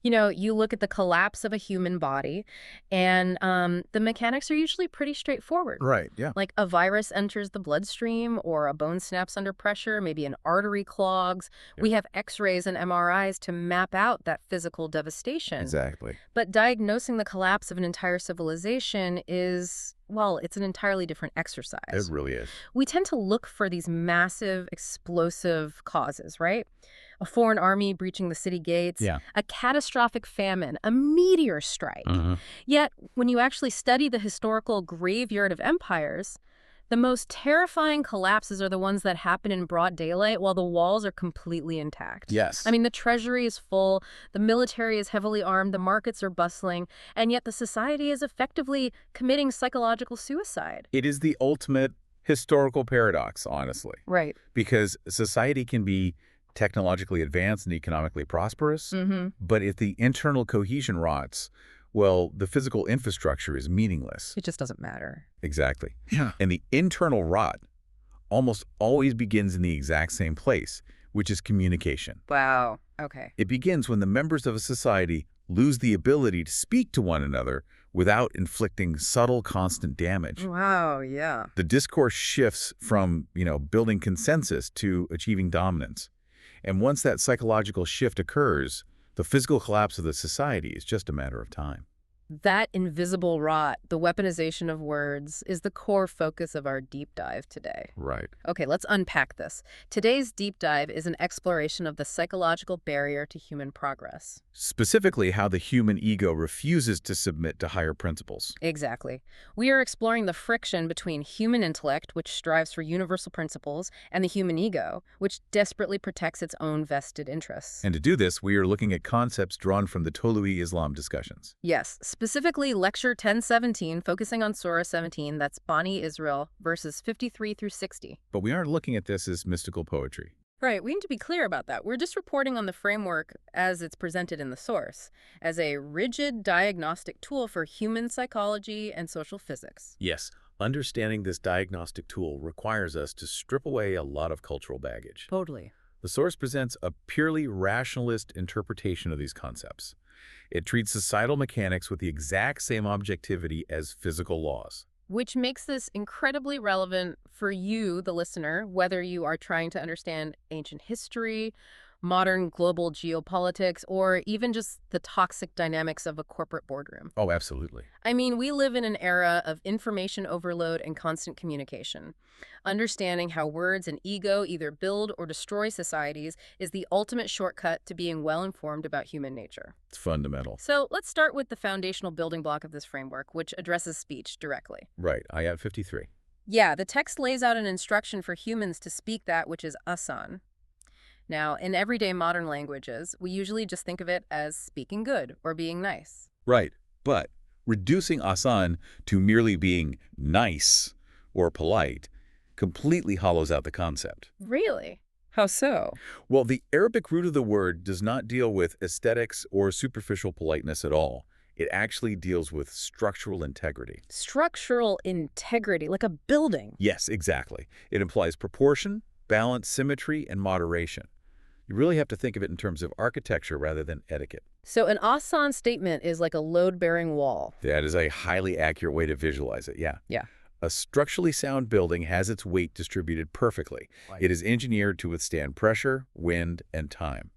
You know, you look at the collapse of a human body, and the mechanics are usually pretty straightforward. Right, yeah. Like a virus enters the bloodstream, or a bone snaps under pressure, maybe an artery clogs. Yeah. We have X-rays and MRIs to map out that physical devastation. Exactly. But diagnosing the collapse of an entire civilization is, well, it's an entirely different It exercise. really is. We tend to look for these massive, explosive causes, right? A foreign army breaching the city gates, Yeah. a catastrophic famine, a meteor strike. Yet, when you actually study the historical graveyard of empires, the most terrifying collapses are the ones that happen in broad daylight while the walls are completely intact. Yes. I mean, the treasury is full, the military is heavily armed, the markets are bustling, and yet the society is effectively committing psychological suicide. It is the ultimate historical paradox, honestly, Right. because society can be technologically advanced and economically prosperous, but if the internal cohesion rots, well, the physical infrastructure is meaningless. It just doesn't matter. Exactly. Yeah. And the internal rot almost always begins in the exact same place, which is communication. Wow. Okay. It begins when the members of a society lose the ability to speak to one another without inflicting subtle, constant damage. Wow, yeah. The discourse shifts from, building consensus to achieving dominance. And once that psychological shift occurs, the physical collapse of the society is just a matter of time. That invisible rot, the weaponization of words, is the core focus of our deep dive today. Right. Okay, let's unpack this. Today's deep dive is an exploration of the psychological barrier to human progress. Specifically, how the human ego refuses to submit to higher principles. Exactly. We are exploring the friction between human intellect, which strives for universal principles, and the human ego, which desperately protects its own vested interests. And to do this, we are looking at concepts drawn from the Tolui Islam discussions. Yes, specifically Lecture 1017, focusing on Surah 17, that's Bani Israel, verses 53 through 60. But we aren't looking at this as mystical poetry. Right, we need to be clear about that. We're just reporting on the framework as it's presented in the source, as a rigid diagnostic tool for human psychology and social physics. Yes, understanding this diagnostic tool requires us to strip away a lot of cultural baggage. Totally. The source presents a purely rationalist interpretation of these concepts. It treats societal mechanics with the exact same objectivity as physical laws. Which makes this incredibly relevant for you, the listener, whether you are trying to understand ancient history, modern global geopolitics, or even just the toxic dynamics of a corporate boardroom. Oh, absolutely. I mean, we live in an era of information overload and constant communication. Understanding how words and ego either build or destroy societies is the ultimate shortcut to being well-informed about human nature. It's fundamental. So let's start with the foundational building block of this framework, which addresses speech directly. Right, Ayat 53. Yeah, the text lays out an instruction for humans to speak that which is asan. Now, in everyday modern languages, we usually just think of it as speaking good or being nice. Right, but reducing asan to merely being nice or polite completely hollows out the concept. Really? How so? Well, the Arabic root of the word does not deal with aesthetics or superficial politeness at all. It actually deals with structural integrity. Structural integrity, like a building. Yes, exactly. It implies proportion, balance, symmetry, and moderation. You really have to think of it in terms of architecture rather than etiquette. So an asan statement is like a load-bearing wall. That is a highly accurate way to visualize it, yeah. Yeah. A structurally sound building has its weight distributed perfectly. Right. It is engineered to withstand pressure, wind, and time.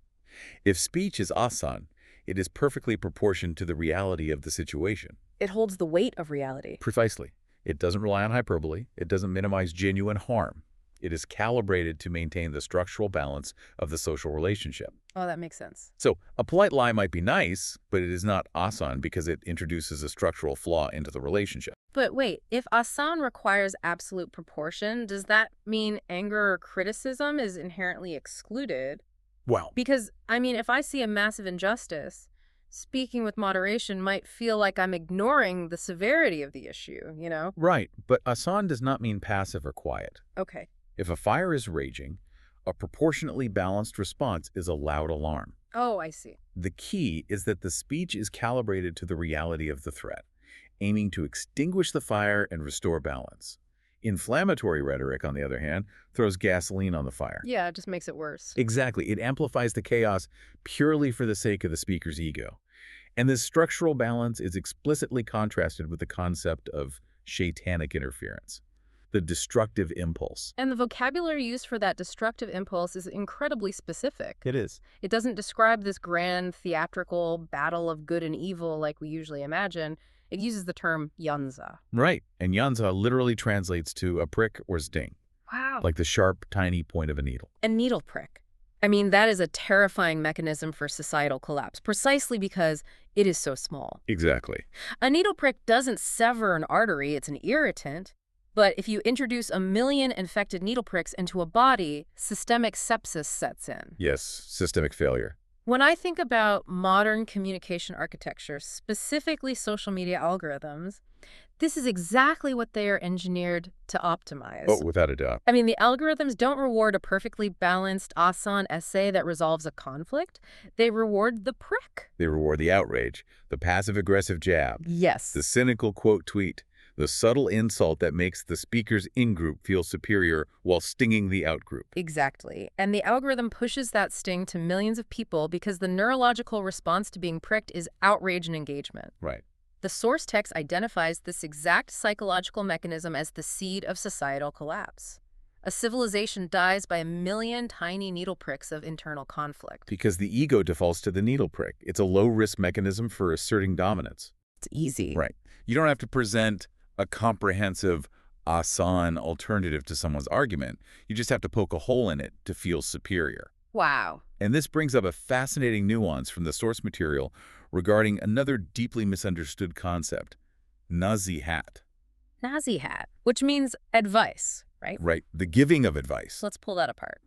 If speech is asan, it is perfectly proportioned to the reality of the situation. It holds the weight of reality. Precisely. It doesn't rely on hyperbole. It doesn't minimize genuine harm. It is calibrated to maintain the structural balance of the social relationship. Oh, that makes sense. So a polite lie might be nice, but it is not asan because it introduces a structural flaw into the relationship. But wait, if asan requires absolute proportion, does that mean anger or criticism is inherently excluded? Well, Because, I mean, if I see a massive injustice, speaking with moderation might feel like I'm ignoring the severity of the issue, you know? right, but asan does not mean passive or quiet. Okay. If a fire is raging, a proportionately balanced response is a loud alarm. Oh, I see. The key is that the speech is calibrated to the reality of the threat, aiming to extinguish the fire and restore balance. Inflammatory rhetoric, on the other hand, throws gasoline on the fire. Yeah, it just makes it worse. Exactly. It amplifies the chaos purely for the sake of the speaker's ego. And this structural balance is explicitly contrasted with the concept of shaitanic interference, the destructive impulse. And the vocabulary used for that destructive impulse is incredibly specific. It is. It doesn't describe this grand theatrical battle of good and evil like we usually imagine. It uses the term yanza. Right. And yanza literally translates to a prick or sting, Wow. like the sharp, tiny point of a needle. A needle prick. I mean, that is a terrifying mechanism for societal collapse, precisely because it is so small. Exactly. A needle prick doesn't sever an artery, it's an irritant. But if you introduce 1 million infected needle pricks into a body, systemic sepsis sets in. Yes, systemic failure. When I think about modern communication architecture, specifically social media algorithms, this is exactly what they are engineered to optimize. Oh, without a doubt. I mean, the algorithms don't reward a perfectly balanced Asan essay that resolves a conflict. They reward the prick. They reward the outrage, the passive-aggressive jab, Yes. the cynical quote tweet, the subtle insult that makes the speaker's in-group feel superior while stinging the out-group. Exactly. And the algorithm pushes that sting to millions of people because the neurological response to being pricked is outrage and engagement. Right. The source text identifies this exact psychological mechanism as the seed of societal collapse. A civilization dies by 1 million tiny needle pricks of internal conflict. Because the ego defaults to the needle prick. It's a low-risk mechanism for asserting dominance. It's easy. Right. You don't have to present a comprehensive Asan alternative to someone's argument. You just have to poke a hole in it to feel superior. Wow. And this brings up a fascinating nuance from the source material regarding another deeply misunderstood concept, nasihat. Nasihat, which means advice, right? Right, the giving of advice. So let's pull that apart.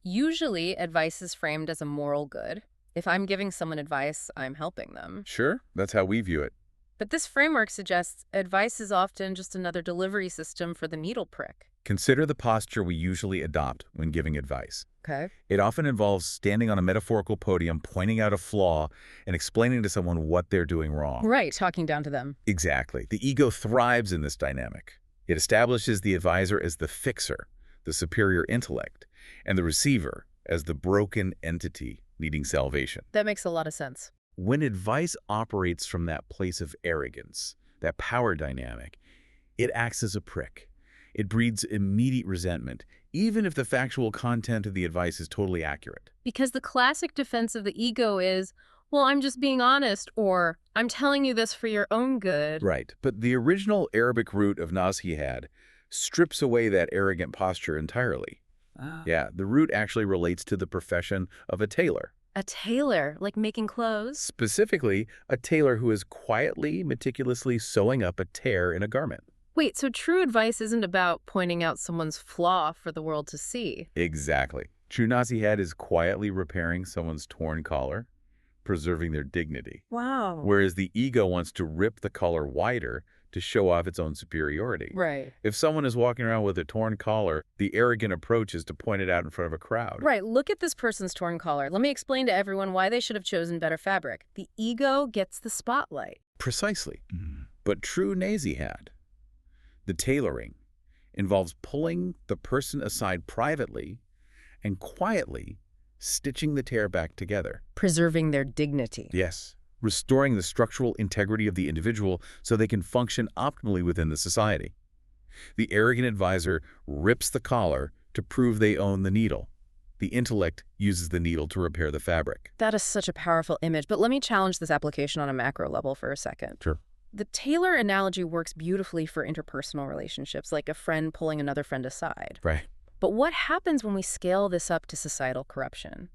Usually, advice is framed as a moral good. If I'm giving someone advice, I'm helping them. Sure, that's how we view it. But this framework suggests advice is often just another delivery system for the needle prick. Consider the posture we usually adopt when giving advice. Okay. It often involves standing on a metaphorical podium, pointing out a flaw, and explaining to someone what they're doing wrong. Right, talking down to them. Exactly. The ego thrives in this dynamic. It establishes the advisor as the fixer, the superior intellect, and the receiver as the broken entity needing salvation. That makes a lot of sense. When advice operates from that place of arrogance, that power dynamic, it acts as a prick. It breeds immediate resentment, even if the factual content of the advice is totally accurate. Because the classic defense of the ego is, well, I'm just being honest, or I'm telling you this for your own good. Right, but the original Arabic root of nasihat strips away that arrogant posture entirely. Yeah, the root actually relates to the profession of a tailor. A tailor, like making clothes? Specifically, a tailor who is quietly, meticulously sewing up a tear in a garment. Wait, so true advice isn't about pointing out someone's flaw for the world to see. Exactly. True nasihat is quietly repairing someone's torn collar, preserving their dignity. Wow. Whereas the ego wants to rip the collar wider to show off its own superiority. Right. If someone is walking around with a torn collar, the arrogant approach is to point it out in front of a crowd. Right, look at this person's torn collar. Let me explain to everyone why they should have chosen better fabric. The ego gets the spotlight. Precisely. But true nasihat, the tailoring, involves pulling the person aside privately and quietly stitching the tear back together. Preserving their dignity. Yes. Restoring the structural integrity of the individual so they can function optimally within the society. The arrogant advisor rips the collar to prove they own the needle. The intellect uses the needle to repair the fabric. That is such a powerful image, but let me challenge this application on a macro level for a second. Sure. The tailor analogy works beautifully for interpersonal relationships, like a friend pulling another friend aside. Right. But what happens when we scale this up to societal corruption?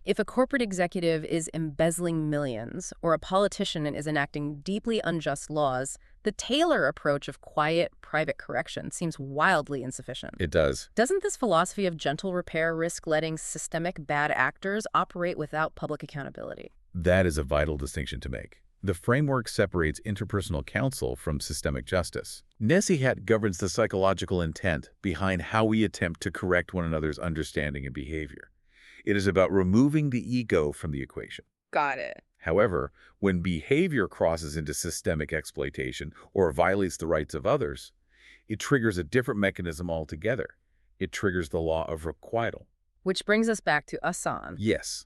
If a corporate executive is embezzling millions, or a politician is enacting deeply unjust laws, the tailor approach of quiet, private correction seems wildly insufficient. It does. Doesn't this philosophy of gentle repair risk letting systemic bad actors operate without public accountability? That is a vital distinction to make. The framework separates interpersonal counsel from systemic justice. Nasihat governs the psychological intent behind how we attempt to correct one another's understanding and behavior. It is about removing the ego from the equation. Got it. However, when behavior crosses into systemic exploitation or violates the rights of others, it triggers a different mechanism altogether. It triggers the law of requital. Which brings us back to Hasan. Yes,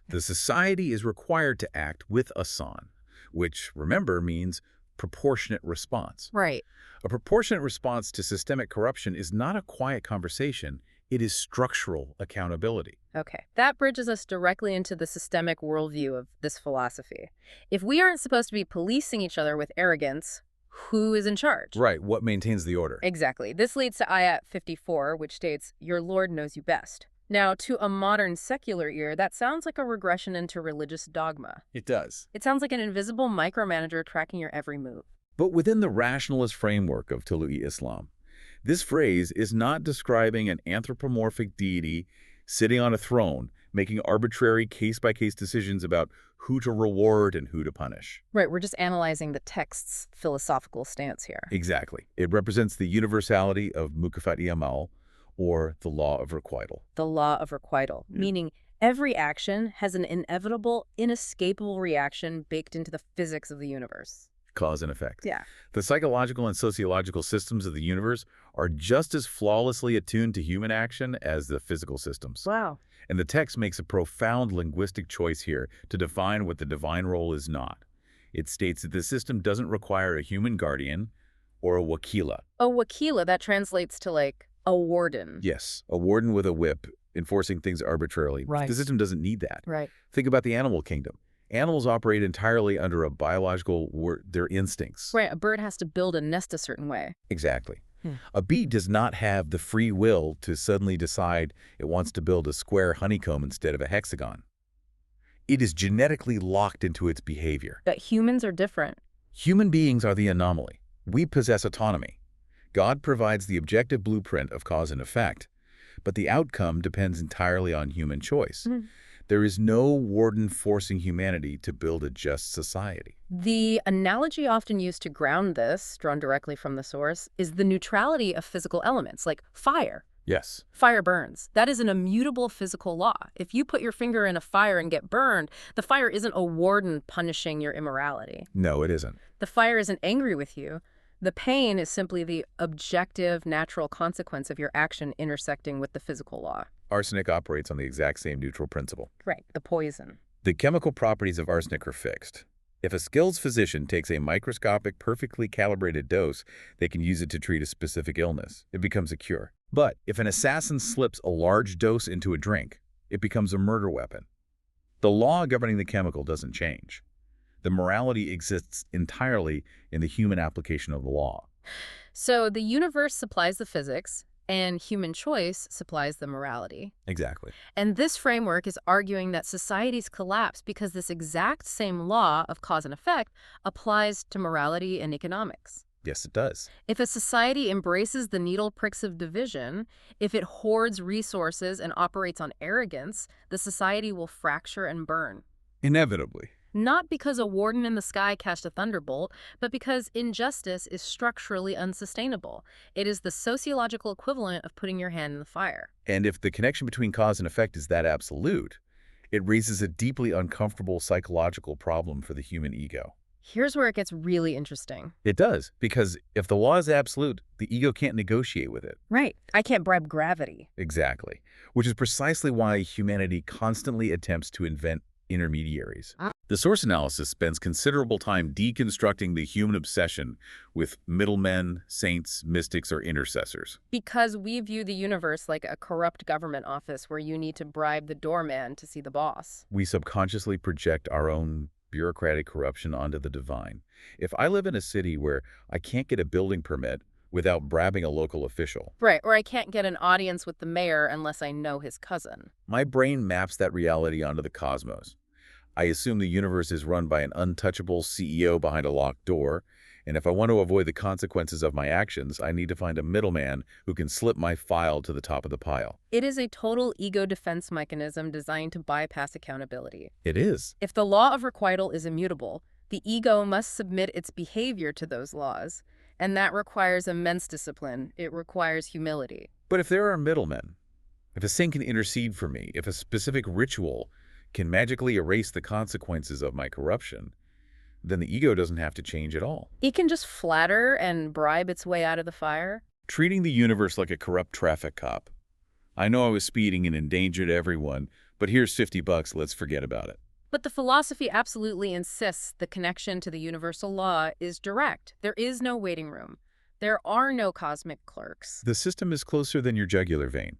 the society is required to act with Hasan, which, remember, means proportionate response. Right. A proportionate response to systemic corruption is not a quiet conversation. It is structural accountability. Okay, that bridges us directly into the systemic worldview of this philosophy. If we aren't supposed to be policing each other with arrogance, who is in charge? Right, what maintains the order? Exactly. This leads to Ayat 54, which states, "Your Lord knows you best." Now, to a modern secular ear, that sounds like a regression into religious dogma. It does. It sounds like an invisible micromanager tracking your every move. But within the rationalist framework of Tulu'i Islam, this phrase is not describing an anthropomorphic deity sitting on a throne, making arbitrary case-by-case decisions about who to reward and who to punish. Right, we're just analyzing the text's philosophical stance here. Exactly. It represents the universality of mukafat amal, or the law of requital. The law of requital, meaning every action has an inevitable, inescapable reaction baked into the physics of the universe. Cause and effect. Yeah. The psychological and sociological systems of the universe are just as flawlessly attuned to human action as the physical systems. Wow. And the text makes a profound linguistic choice here to define what the divine role is not. It states that the system doesn't require a human guardian or a wakila. A wakila, that translates to like a warden. Yes, a warden with a whip enforcing things arbitrarily. Right. The system doesn't need that. Right. Think about the animal kingdom. Animals operate entirely under a biological, their instincts. Right, a bird has to build a nest a certain way. Exactly. A bee does not have the free will to suddenly decide it wants to build a square honeycomb instead of a hexagon. It is genetically locked into its behavior. But humans are different. Human beings are the anomaly. We possess autonomy. God provides the objective blueprint of cause and effect, but the outcome depends entirely on human choice. There is no warden forcing humanity to build a just society. The analogy often used to ground this, drawn directly from the source, is the neutrality of physical elements, like fire. Yes. Fire burns. That is an immutable physical law. If you put your finger in a fire and get burned, the fire isn't a warden punishing your immorality. No, it isn't. The fire isn't angry with you. The pain is simply the objective, natural consequence of your action intersecting with the physical law. Arsenic operates on the exact same neutral principle. Right, the poison. The chemical properties of arsenic are fixed. If a skilled physician takes a microscopic, perfectly calibrated dose, they can use it to treat a specific illness. It becomes a cure. But if an assassin slips a large dose into a drink, it becomes a murder weapon. The law governing the chemical doesn't change. The morality exists entirely in the human application of the law. So the universe supplies the physics, and human choice supplies the morality. Exactly. And this framework is arguing that societies collapse because this exact same law of cause and effect applies to morality and economics. Yes, it does. If a society embraces the needle pricks of division, if it hoards resources and operates on arrogance, the society will fracture and burn. Inevitably. Not because a warden in the sky cast a thunderbolt, but because injustice is structurally unsustainable. It is the sociological equivalent of putting your hand in the fire. And if the connection between cause and effect is that absolute, it raises a deeply uncomfortable psychological problem for the human ego. Here's where it gets really interesting. It does, because if the law is absolute, the ego can't negotiate with it. Right. I can't bribe gravity. Exactly. Which is precisely why humanity constantly attempts to invent intermediaries. The source analysis spends considerable time deconstructing the human obsession with middlemen, saints, mystics, or intercessors. Because we view the universe like a corrupt government office where you need to bribe the doorman to see the boss. We subconsciously project our own bureaucratic corruption onto the divine. If I live in a city where I can't get a building permit without bribing a local official. Right, or I can't get an audience with the mayor unless I know his cousin. My brain maps that reality onto the cosmos. I assume the universe is run by an untouchable CEO behind a locked door, and if I want to avoid the consequences of my actions, I need to find a middleman who can slip my file to the top of the pile. It is a total ego defense mechanism designed to bypass accountability. It is. If the law of requital is immutable, the ego must submit its behavior to those laws, and that requires immense discipline. It requires humility. But if there are middlemen, if a saint can intercede for me, if a specific ritual can magically erase the consequences of my corruption, then the ego doesn't have to change at all. It can just flatter and bribe its way out of the fire? Treating the universe like a corrupt traffic cop. I know I was speeding and endangered everyone, but here's $50, let's forget about it. But the philosophy absolutely insists the connection to the universal law is direct. There is no waiting room. There are no cosmic clerks. The system is closer than your jugular vein.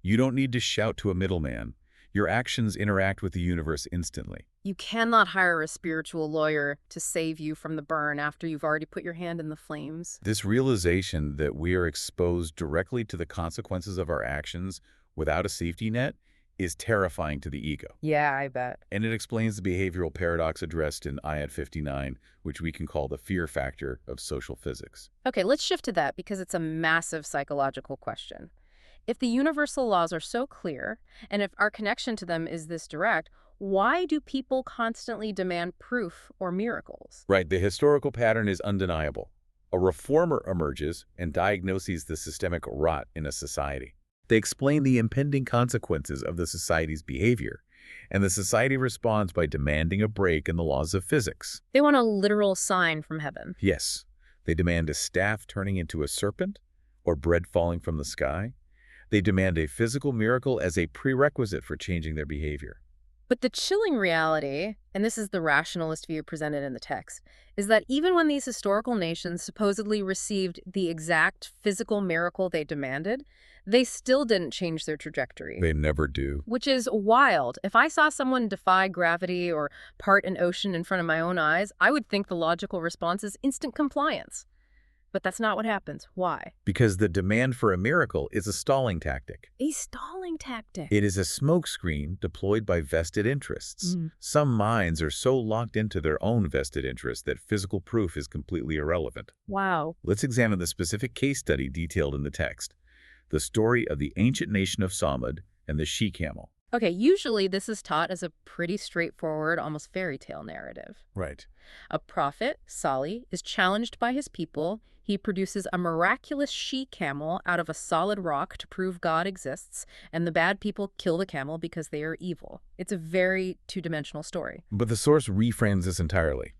You don't need to shout to a middleman. Your actions interact with the universe instantly. You cannot hire a spiritual lawyer to save you from the burn after you've already put your hand in the flames. This realization that we are exposed directly to the consequences of our actions without a safety net is terrifying to the ego. Yeah, I bet. And it explains the behavioral paradox addressed in Ayat 59, which we can call the fear factor of social physics. Okay, let's shift to that because it's a massive psychological question. If the universal laws are so clear, and if our connection to them is this direct, why do people constantly demand proof or miracles? Right, the historical pattern is undeniable. A reformer emerges and diagnoses the systemic rot in a society. They explain the impending consequences of the society's behavior, and the society responds by demanding a break in the laws of physics. They want a literal sign from heaven. Yes, they demand a staff turning into a serpent or bread falling from the sky. They demand a physical miracle as a prerequisite for changing their behavior. But the chilling reality, and this is the rationalist view presented in the text, is that even when these historical nations supposedly received the exact physical miracle they demanded, they still didn't change their trajectory. They never do. Which is wild. If I saw someone defy gravity or part an ocean in front of my own eyes, I would think the logical response is instant compliance. But that's not what happens. Why? Because the demand for a miracle is a stalling tactic. A stalling tactic. It is a smokescreen deployed by vested interests. Some minds are so locked into their own vested interests that physical proof is completely irrelevant. Wow. Let's examine the specific case study detailed in the text. The story of the ancient nation of Samud and the she-camel. Okay, usually this is taught as a pretty straightforward, almost fairy tale narrative. Right. A prophet, Salih, is challenged by his people. He produces a miraculous she-camel out of a solid rock to prove God exists, and the bad people kill the camel because they are evil. It's a very two-dimensional story. But the source reframes this entirely.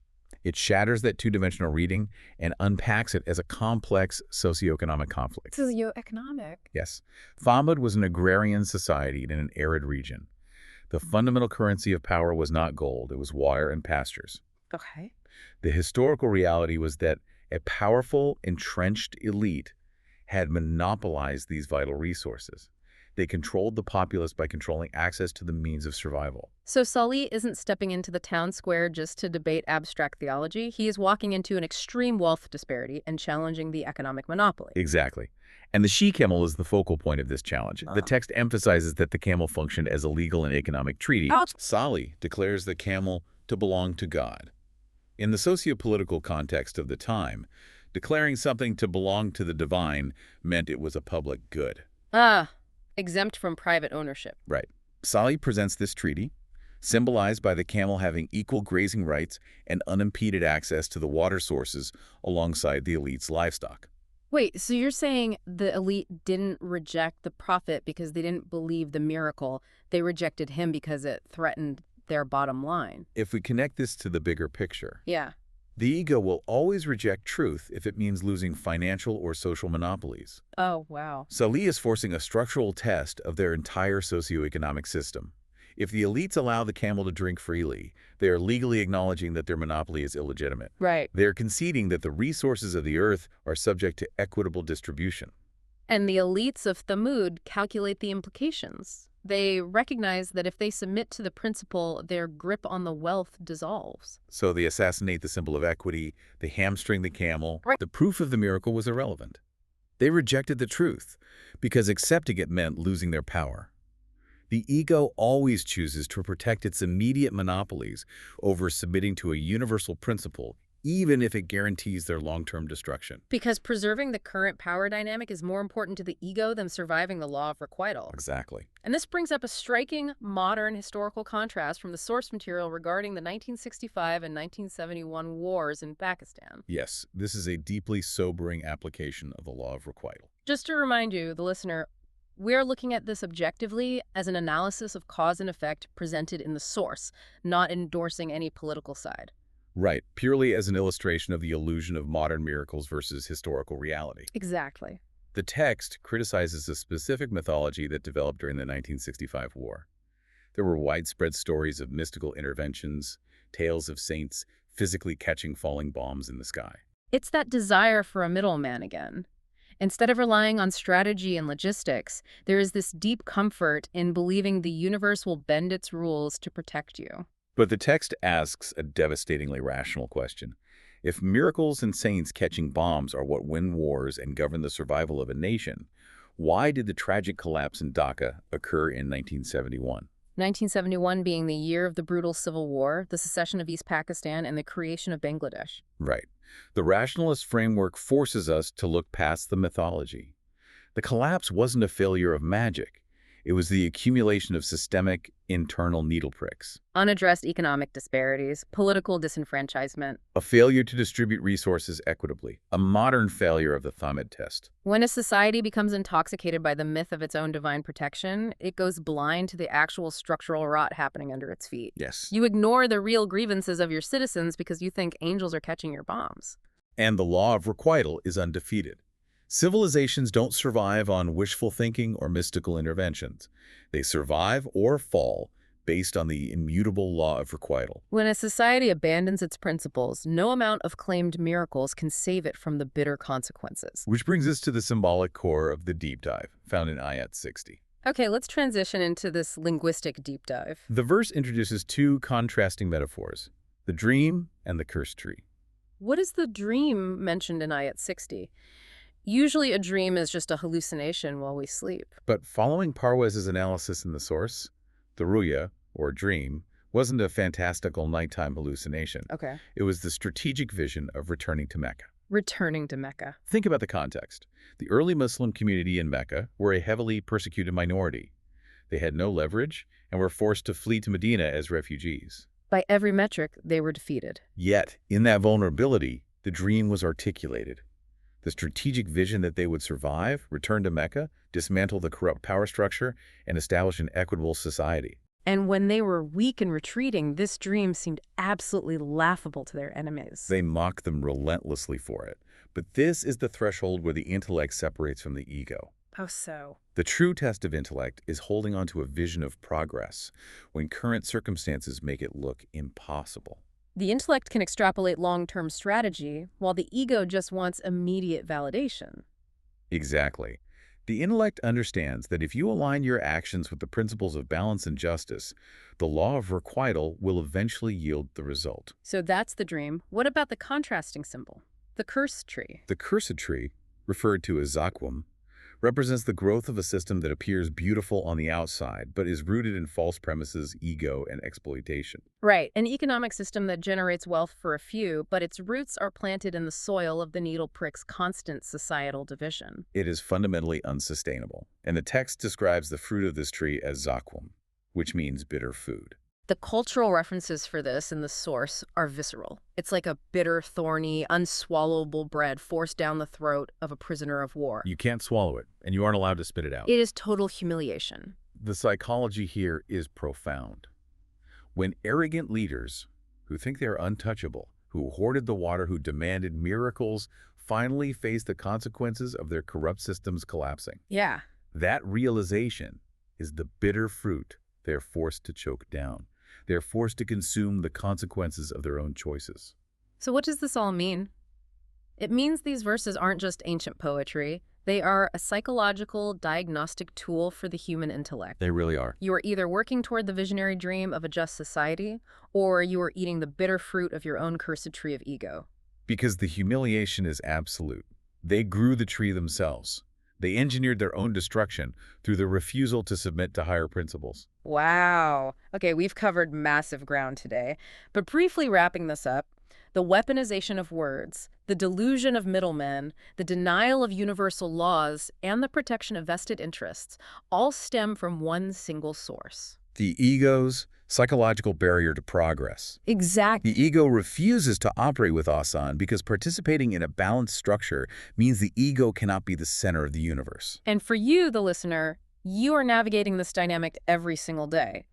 It shatters that two-dimensional reading and unpacks it as a complex socioeconomic conflict. Socioeconomic? Yes. Thamud was an agrarian society in an arid region. The fundamental currency of power was not gold, it was water and pastures. Okay. The historical reality was that a powerful, entrenched elite had monopolized these vital resources. They controlled the populace by controlling access to the means of survival. So Salih isn't stepping into the town square just to debate abstract theology. He is walking into an extreme wealth disparity and challenging the economic monopoly. Exactly. And the she-camel is the focal point of this challenge. The text emphasizes that the camel functioned as a legal and economic treaty. Salih declares the camel to belong to God. In the socio-political context of the time, declaring something to belong to the divine meant it was a public good. Exempt from private ownership. Right. Salih presents this treaty, symbolized by the camel having equal grazing rights and unimpeded access to the water sources alongside the elite's livestock. Wait, so you're saying the elite didn't reject the prophet because they didn't believe the miracle. They rejected him because it threatened their bottom line. If we connect this to the bigger picture, Yeah. the ego will always reject truth if it means losing financial or social monopolies. Oh, wow. Salih is forcing a structural test of their entire socioeconomic system. If the elites allow the camel to drink freely, they are legally acknowledging that their monopoly is illegitimate. Right. They are conceding that the resources of the earth are subject to equitable distribution. And the elites of Thamud calculate the implications. They recognize that if they submit to the principle, their grip on the wealth dissolves. So they assassinate the symbol of equity, they hamstring the camel. Right. The proof of the miracle was irrelevant. They rejected the truth because accepting it meant losing their power. The ego always chooses to protect its immediate monopolies over submitting to a universal principle, even if it guarantees their long-term destruction. Because preserving the current power dynamic is more important to the ego than surviving the law of requital. Exactly. And this brings up a striking modern historical contrast from the source material regarding the 1965 and 1971 wars in Pakistan. Yes, this is a deeply sobering application of the law of requital. Just to remind you, the listener, we're looking at this objectively as an analysis of cause and effect presented in the source, not endorsing any political side. Right, purely as an illustration of the illusion of modern miracles versus historical reality. Exactly. The text criticizes a specific mythology that developed during the 1965 war. There were widespread stories of mystical interventions, tales of saints physically catching falling bombs in the sky. It's that desire for a middleman again. Instead of relying on strategy and logistics, there is this deep comfort in believing the universe will bend its rules to protect you. But the text asks a devastatingly rational question. If miracles and saints catching bombs are what win wars and govern the survival of a nation, why did the tragic collapse in Dhaka occur in 1971? 1971 being the year of the brutal civil war, the secession of East Pakistan, and the creation of Bangladesh. Right. The rationalist framework forces us to look past the mythology. The collapse wasn't a failure of magic. It was the accumulation of systemic, internal needle pricks. Unaddressed economic disparities, political disenfranchisement. A failure to distribute resources equitably. A modern failure of the Thamid test. When a society becomes intoxicated by the myth of its own divine protection, it goes blind to the actual structural rot happening under its feet. Yes. You ignore the real grievances of your citizens because you think angels are catching your bombs. And the law of requital is undefeated. Civilizations don't survive on wishful thinking or mystical interventions. They survive or fall based on the immutable law of requital. When a society abandons its principles, no amount of claimed miracles can save it from the bitter consequences. Which brings us to the symbolic core of the deep dive, found in Ayat 60. Okay, let's transition into this linguistic deep dive. The verse introduces two contrasting metaphors, the dream and the cursed tree. What is the dream mentioned in Ayat 60? Usually a dream is just a hallucination while we sleep. But following Parwez's analysis in the source, the ruya, or dream, wasn't a fantastical nighttime hallucination. Okay. It was the strategic vision of returning to Mecca. Returning to Mecca. Think about the context. The early Muslim community in Mecca were a heavily persecuted minority. They had no leverage and were forced to flee to Medina as refugees. By every metric, they were defeated. Yet, in that vulnerability, the dream was articulated. The strategic vision that they would survive, return to Mecca, dismantle the corrupt power structure, and establish an equitable society. And when they were weak and retreating, this dream seemed absolutely laughable to their enemies. They mocked them relentlessly for it. But this is the threshold where the intellect separates from the ego. How so? The true test of intellect is holding on to a vision of progress when current circumstances make it look impossible. The intellect can extrapolate long-term strategy, while the ego just wants immediate validation. Exactly. The intellect understands that if you align your actions with the principles of balance and justice, the law of requital will eventually yield the result. So that's the dream. What about the contrasting symbol? The cursed tree. The cursed tree, referred to as zakwam, represents the growth of a system that appears beautiful on the outside, but is rooted in false premises, ego, and exploitation. Right, an economic system that generates wealth for a few, but its roots are planted in the soil of the needle prick's constant societal division. It is fundamentally unsustainable, and the text describes the fruit of this tree as zakwam, which means bitter food. The cultural references for this in the source are visceral. It's like a bitter, thorny, unswallowable bread forced down the throat of a prisoner of war. You can't swallow it, and you aren't allowed to spit it out. It is total humiliation. The psychology here is profound. When arrogant leaders, who think they're untouchable, who hoarded the water, who demanded miracles, finally face the consequences of their corrupt systems collapsing. Yeah. That realization is the bitter fruit they're forced to choke down. They're forced to consume the consequences of their own choices. So what does this all mean? It means these verses aren't just ancient poetry. They are a psychological diagnostic tool for the human intellect. They really are. You are either working toward the visionary dream of a just society, or you are eating the bitter fruit of your own cursed tree of ego. Because the humiliation is absolute. They grew the tree themselves. They engineered their own destruction through the refusal to submit to higher principles. Wow. Okay, we've covered massive ground today. But briefly wrapping this up, the weaponization of words, the delusion of middlemen, the denial of universal laws, and the protection of vested interests all stem from one single source. The ego's psychological barrier to progress. Exactly. The ego refuses to operate with Hasan because participating in a balanced structure means the ego cannot be the center of the universe. And for you, the listener, you are navigating this dynamic every single day.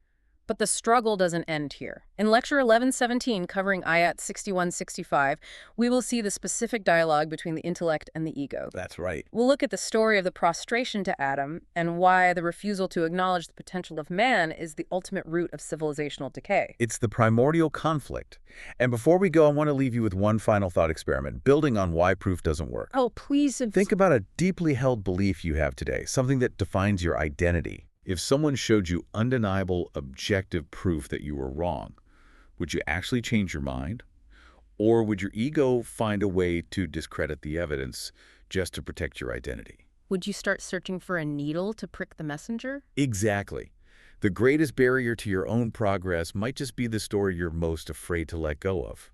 But the struggle doesn't end here. In Lecture 1117, covering Ayat 61-65, we will see the specific dialogue between the intellect and the ego. That's right. We'll look at the story of the prostration to Adam and why the refusal to acknowledge the potential of man is the ultimate root of civilizational decay. It's the primordial conflict. And before we go, I want to leave you with one final thought experiment, building on why proof doesn't work. Oh, please. Think about a deeply held belief you have today, something that defines your identity. If someone showed you undeniable, objective proof that you were wrong, would you actually change your mind? Or would your ego find a way to discredit the evidence just to protect your identity? Would you start searching for a needle to prick the messenger? Exactly. The greatest barrier to your own progress might just be the story you're most afraid to let go of.